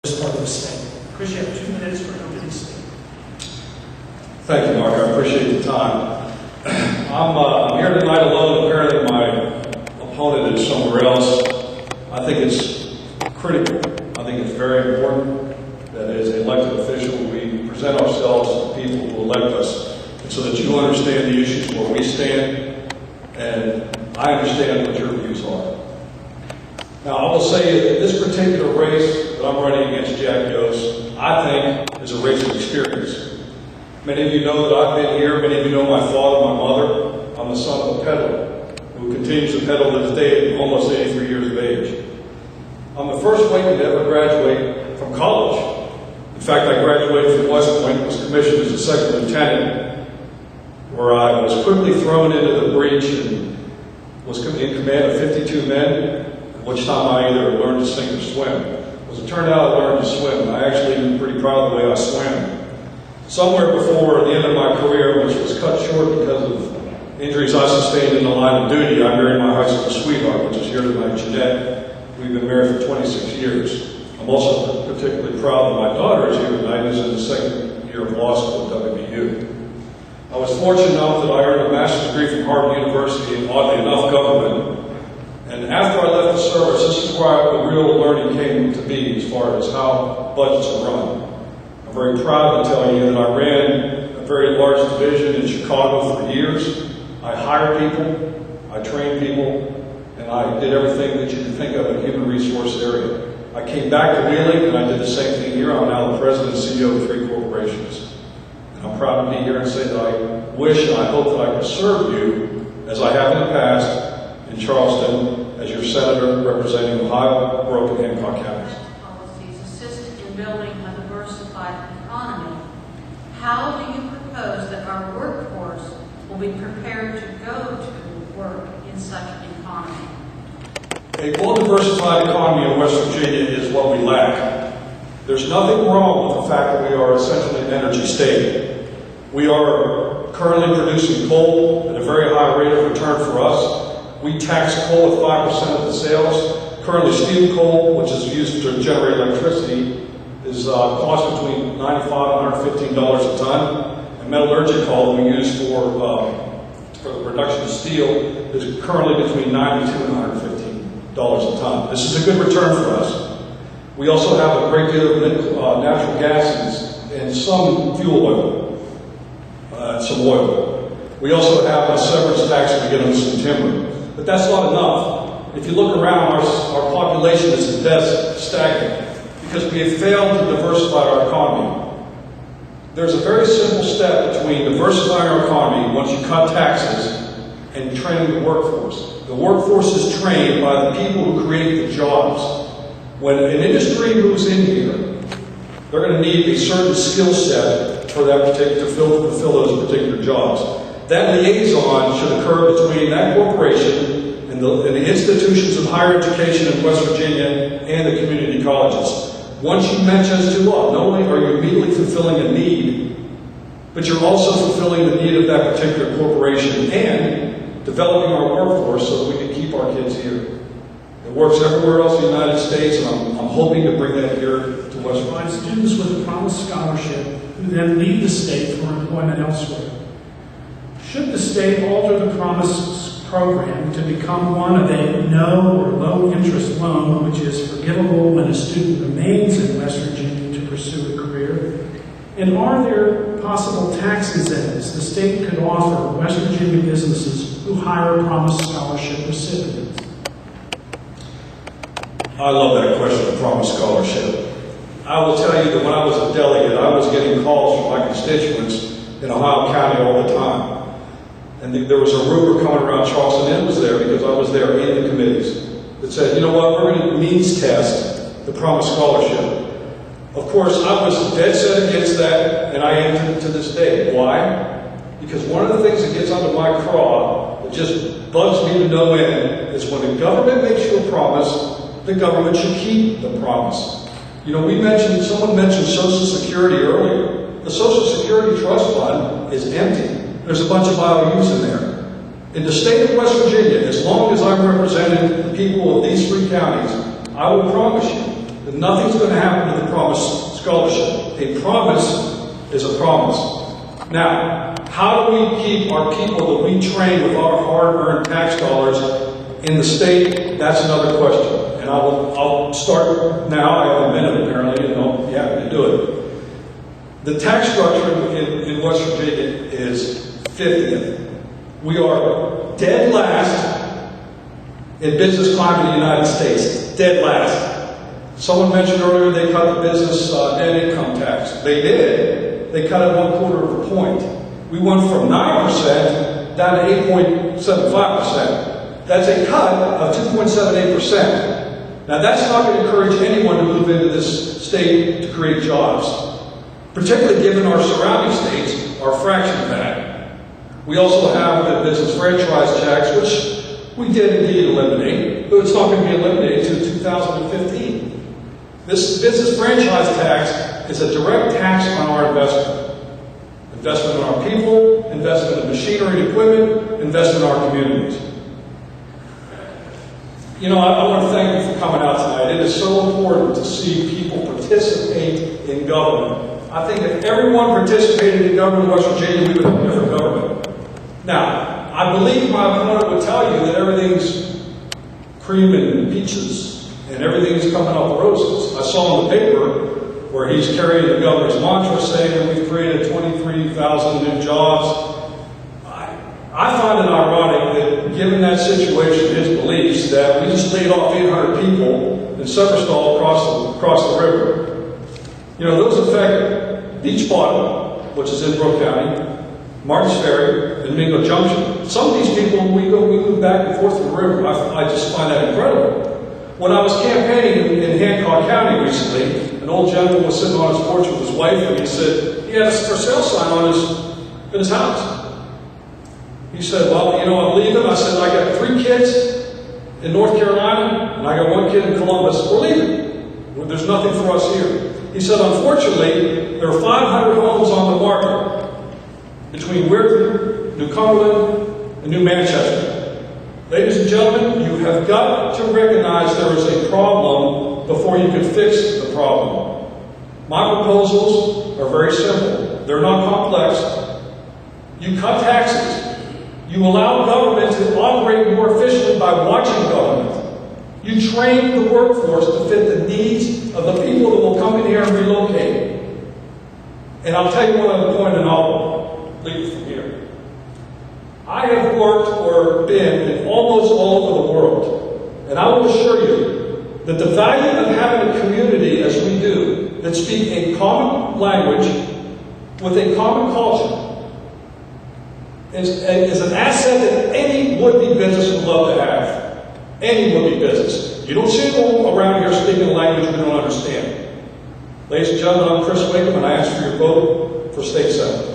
As part of the statement. Chris, you have 2 minutes for an opening statement. Thank you, Mark. I appreciate the time. I'm here tonight alone. Apparently my opponent is somewhere else. I think it's critical. I think it's very important that as an elected official we present ourselves to the people who elect us so that you understand the issues where we stand and I understand what your views are. Now, I will say that this particular race that I'm running against Jack Yost, I think, is a race of experience. Many of you know that I've been here. Many of you know my father, my mother. I'm the son of a peddler who continues to peddle to this day at almost 83 years of age. I'm the first white to ever graduate from college. In fact, I graduated from West Point, was commissioned as a second lieutenant, where I was quickly thrown into the breach and was in command of 52 men. At which time I either learned to sink or swim. As it turned out, I learned to swim. I actually am pretty proud of the way I swam. Somewhere before the end of my career, which was cut short because of injuries I sustained in the line of duty, I married my high school sweetheart, which is here tonight, Jeanette. We've been married for 26 years. I'm also particularly proud that my daughter is here tonight, who's in the second year of law school at WVU. I was fortunate enough that I earned a master's degree from Harvard University in, oddly enough, government. And after I left the service, this is where the real learning came to be as far as how budgets are run. I'm very proud to tell you that I ran a very large division in Chicago for years. I hired people, I trained people, and I did everything that you can think of in the human resource area. I came back to Wheeling and I did the same thing here. I'm now the president and CEO of 3 corporations. And I'm proud to be here and say that I wish and I hope that I can serve you as I have in the past in Charleston as your senator representing Ohio, Broke, and Hancock counties. Policies assist in building a diversified economy. How do you propose that our workforce will be prepared to go to work in such an economy? A well-diversified economy in West Virginia is what we lack. There's nothing wrong with the fact that we are essentially an energy state. We are currently producing coal at a very high rate of return for us. We tax coal at 5% of the sales. Currently, steam coal, which is used to generate electricity, is cost between $95 and $115 a ton. And metallurgical coal that we use for the production of steel is currently between $92 and $115 a ton. This is a good return for us. We also have a great deal of natural gases and some fuel oil, some oil. We also have a severance tax that we get on some timber. But that's not enough. If you look around, our population is at best stagnant because we have failed to diversify our economy. There's a very simple step between diversifying our economy once you cut taxes and training the workforce. The workforce is trained by the people who create the jobs. When an industry moves in here, they're going to need a certain skill set for that particular to fulfill those particular jobs. That liaison should occur between that corporation and the institutions of higher education in West Virginia and the community colleges. Once you match those two up, not only are you immediately fulfilling a need, but you're also fulfilling the need of that particular corporation and developing our workforce so that we can keep our kids here. It works everywhere else in the United States, and I'm hoping to bring that here to West Virginia. Students with a promised scholarship who then leave the state for employment elsewhere. Should the state alter the Promise program to become one of a no or low interest loan, which is forgivable when a student remains in West Virginia to pursue a career? And are there possible tax incentives the state could offer West Virginia businesses who hire Promise Scholarship recipients? I love that question of Promise Scholarship. I will tell you that when I was a delegate, I was getting calls from my constituents in Ohio County all the time. And there was a rumor coming around Charleston, and it was there because I was there in the committees, that said, you know what, we're going to means test the Promise Scholarship. Of course, I was dead set against that, and I am to this day. Why? Because one of the things that gets under my craw, that just bugs me to no end, is when the government makes you a promise, the government should keep the promise. You know, someone mentioned Social Security earlier. The Social Security Trust Fund is empty. There's a bunch of IOUs in there. In the state of West Virginia, as long as I'm representing the people of these 3 counties, I will promise you that nothing's going to happen to the promise. promise scholarship. A promise is a promise. Now, how do we keep our people that we train with our hard-earned tax dollars in the state? That's another question. And I'll start now. I have a minute apparently, and I'll be happy to do it. The tax structure in West Virginia is 50th. We are dead last in business climate in the United States. Dead last. Someone mentioned earlier they cut the business net income tax. They did. They cut it 1/4 of a point. We went from 9% down to 8.75%. That's a cut of 2.78%. Now that's not going to encourage anyone to move into this state to create jobs, particularly given our surrounding states are a fraction of that. We also have the business franchise tax, which we did indeed eliminate, but it's not going to be eliminated until 2015. This business franchise tax is a direct tax on our investment. Investment in our people, investment in machinery and equipment, investment in our communities. You know, I want to thank you for coming out tonight. It is so important to see people participate in government. I think if everyone participated in government in West Virginia, we would have a different government. Now, I believe my opponent would tell you that everything's cream and peaches and everything's coming up roses. I saw in the paper where he's carrying the governor's mantra saying that we've created 23,000 new jobs. I find it ironic that, given that situation, his beliefs, that we just laid off 800 people in Senatorial across the river. You know, those affect Beach Bottom, which is in Brooke County, Martins Ferry, and Mingo Junction. Some of these people, we move back and forth to the river. I just find that incredible. When I was campaigning in Hancock County recently, an old gentleman was sitting on his porch with his wife, and he said he had a for sale sign on his house. He said, well, you know, I'm leaving. I said, I got 3 kids in North Carolina, and I got 1 kid in Columbus. We're leaving. Well, there's nothing for us here. He said, unfortunately, there are 500 homes on the market between Weirton, New Cumberland, and New Manchester. Ladies and gentlemen, you have got to recognize there is a problem before you can fix the problem. My proposals are very simple. They're not complex. You cut taxes. You allow government to operate more efficiently by watching government. You train the workforce to fit the needs of the people that will come in here and relocate. And I'll tell you one other point, and I'll leave it from here. I have worked or been in almost all over the world, and I will assure you that the value of having a community as we do, that speak a common language with a common culture, is an asset that any would-be business would love to have. Any would-be business. You don't see them around here speaking a language we don't understand. Ladies and gentlemen, I'm Chris Wakeham, and I ask for your vote for State Senate.